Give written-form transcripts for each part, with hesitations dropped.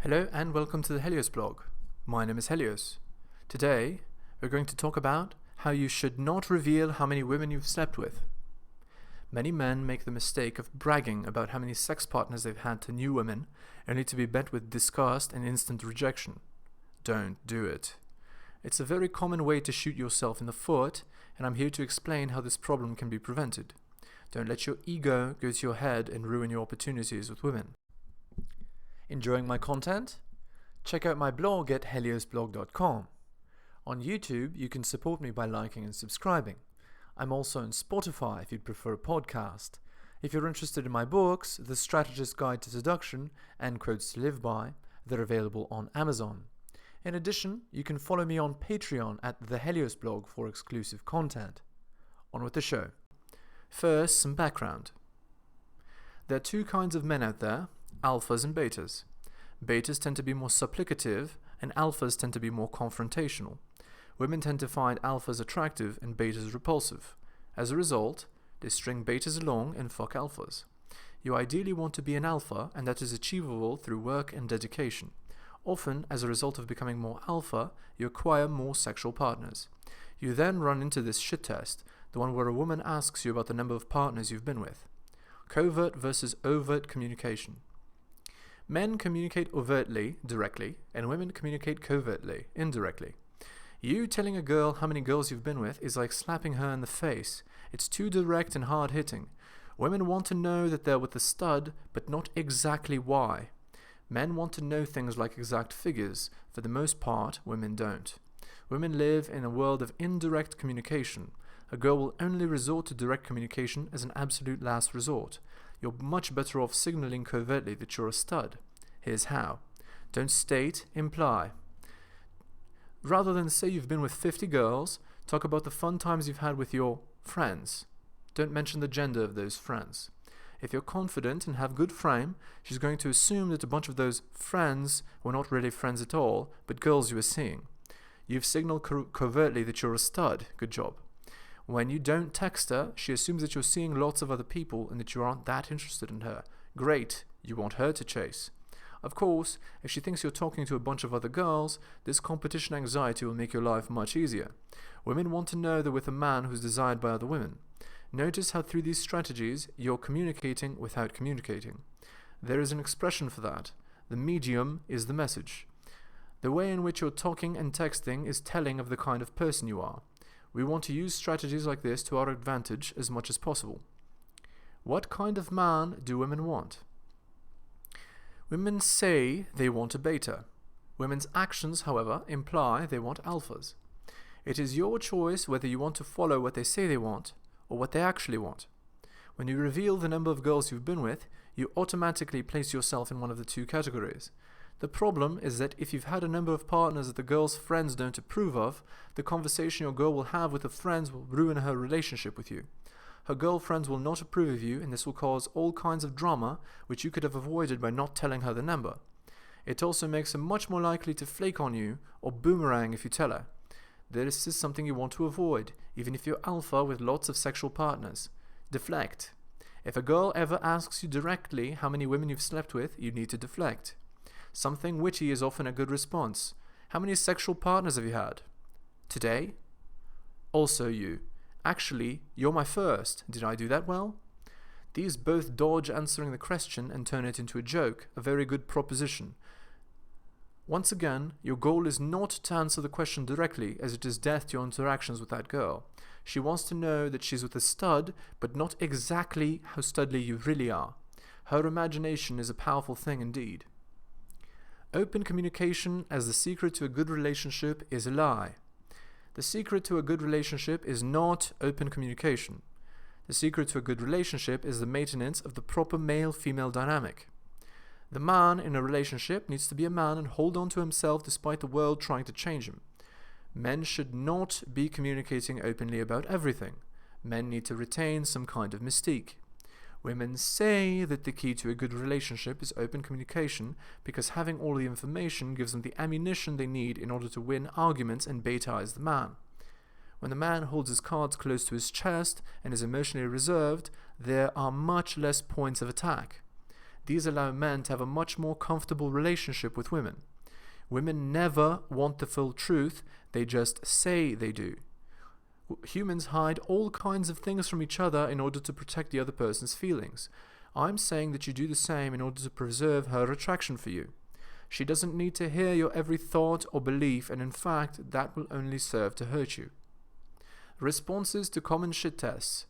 Hello and welcome to the Heliosblog. My name is Helios. Today, we're going to talk about how you should not reveal how many women you've slept with. Many men make the mistake of bragging about how many sex partners they've had to new women, only to be met with disgust and instant rejection. Don't do it. It's a very common way to shoot yourself in the foot, and I'm here to explain how this problem can be prevented. Don't let your ego go to your head and ruin your opportunities with women. Enjoying my content? Check out my blog at heliosblog.com. On YouTube, you can support me by liking and subscribing. I'm also on Spotify if you'd prefer a podcast. If you're interested in my books, The Strategist Guide to Seduction and Quotes to Live By, they're available on Amazon. In addition, you can follow me on Patreon at theheliosblog for exclusive content. On with the show. First, some background. There are two kinds of men out there, alphas and betas. Betas tend to be more supplicative and alphas tend to be more confrontational. Women tend to find alphas attractive and betas repulsive. As a result, they string betas along and fuck alphas. You ideally want to be an alpha, and that is achievable through work and dedication. Often, as a result of becoming more alpha, you acquire more sexual partners. You then run into this shit test, the one where a woman asks you about the number of partners you've been with. Covert versus overt communication. Men communicate overtly, directly, and women communicate covertly, indirectly. You telling a girl how many girls you've been with is like slapping her in the face. It's too direct and hard-hitting. Women want to know that they're with a stud, but not exactly why. Men want to know things like exact figures. For the most part, women don't. Women live in a world of indirect communication. A girl will only resort to direct communication as an absolute last resort. You're much better off signaling covertly that you're a stud. Here's how. Don't state, imply. Rather than say you've been with 50 girls, talk about the fun times you've had with your friends. Don't mention the gender of those friends. If you're confident and have good frame, she's going to assume that a bunch of those friends were not really friends at all, but girls you were seeing. You've signaled covertly that you're a stud. Good job. When you don't text her, she assumes that you're seeing lots of other people and that you aren't that interested in her. Great, you want her to chase. Of course, if she thinks you're talking to a bunch of other girls, this competition anxiety will make your life much easier. Women want to know they're with a man who's desired by other women. Notice how through these strategies, you're communicating without communicating. There is an expression for that. The medium is the message. The way in which you're talking and texting is telling of the kind of person you are. We want to use strategies like this to our advantage as much as possible. What kind of man do women want? Women say they want a beta. Women's actions, however, imply they want alphas. It is your choice whether you want to follow what they say they want or what they actually want. When you reveal the number of girls you've been with, you automatically place yourself in one of the two categories. The problem is that if you've had a number of partners that the girl's friends don't approve of, the conversation your girl will have with her friends will ruin her relationship with you. Her girlfriends will not approve of you, and this will cause all kinds of drama which you could have avoided by not telling her the number. It also makes her much more likely to flake on you or boomerang if you tell her. This is something you want to avoid, even if you're alpha with lots of sexual partners. Deflect. If a girl ever asks you directly how many women you've slept with, you need to deflect. Something witty is often a good response. How many sexual partners have you had? Today? Also you. Actually, you're my first. Did I do that well? These both dodge answering the question and turn it into a joke, a very good proposition. Once again, your goal is not to answer the question directly, as it is death to your interactions with that girl. She wants to know that she's with a stud, but not exactly how studly you really are. Her imagination is a powerful thing indeed. Open communication as the secret to a good relationship is a lie. The secret to a good relationship is not open communication. The secret to a good relationship is the maintenance of the proper male-female dynamic. The man in a relationship needs to be a man and hold on to himself despite the world trying to change him. Men should not be communicating openly about everything. Men need to retain some kind of mystique. Women say that the key to a good relationship is open communication because having all the information gives them the ammunition they need in order to win arguments and betize the man. When the man holds his cards close to his chest and is emotionally reserved, there are much less points of attack. These allow men to have a much more comfortable relationship with women. Women never want the full truth, they just say they do. Humans hide all kinds of things from each other in order to protect the other person's feelings. I'm saying that you do the same in order to preserve her attraction for you. She doesn't need to hear your every thought or belief, and in fact, that will only serve to hurt you. Responses to common shit tests.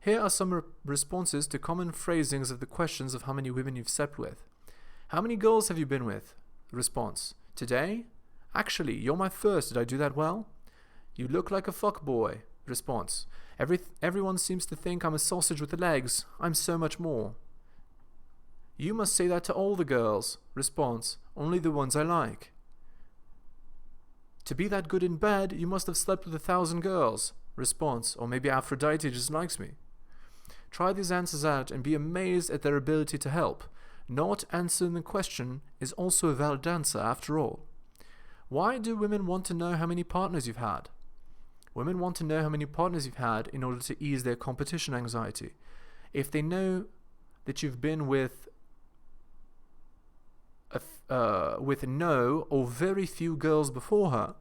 Here are some responses to common phrasings of the questions of how many women you've slept with. How many girls have you been with? Response. Today? Actually, you're my first. Did I do that well? You look like a fuckboy. Response. Everyone seems to think I'm a sausage with legs. I'm so much more. You must say that to all the girls. Response. Only the ones I like. To be that good in bed, you must have slept with 1,000 girls. Response. Or maybe Aphrodite just likes me. Try these answers out and be amazed at their ability to help. Not answering the question is also a valid answer after all. Why do women want to know how many partners you've had? Women want to know how many partners you've had in order to ease their competition anxiety. If they know that you've been with no or very few girls before her,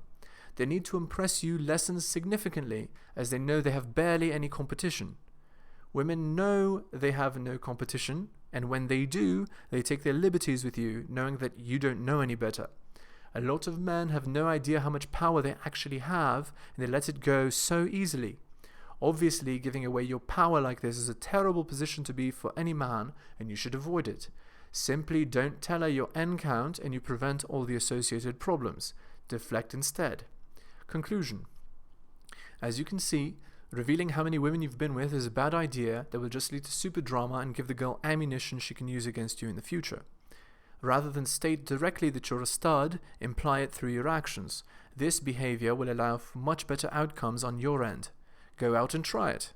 they need to impress you lessens significantly, as they know they have barely any competition. Women know they have no competition, and when they do, they take their liberties with you, knowing that you don't know any better. A lot of men have no idea how much power they actually have, and they let it go so easily. Obviously, giving away your power like this is a terrible position to be for any man, and you should avoid it. Simply don't tell her your N count, and you prevent all the associated problems. Deflect instead. Conclusion. As you can see, revealing how many women you've been with is a bad idea that will just lead to super drama and give the girl ammunition she can use against you in the future. Rather than state directly that you're a stud, imply it through your actions. This behavior will allow for much better outcomes on your end. Go out and try it.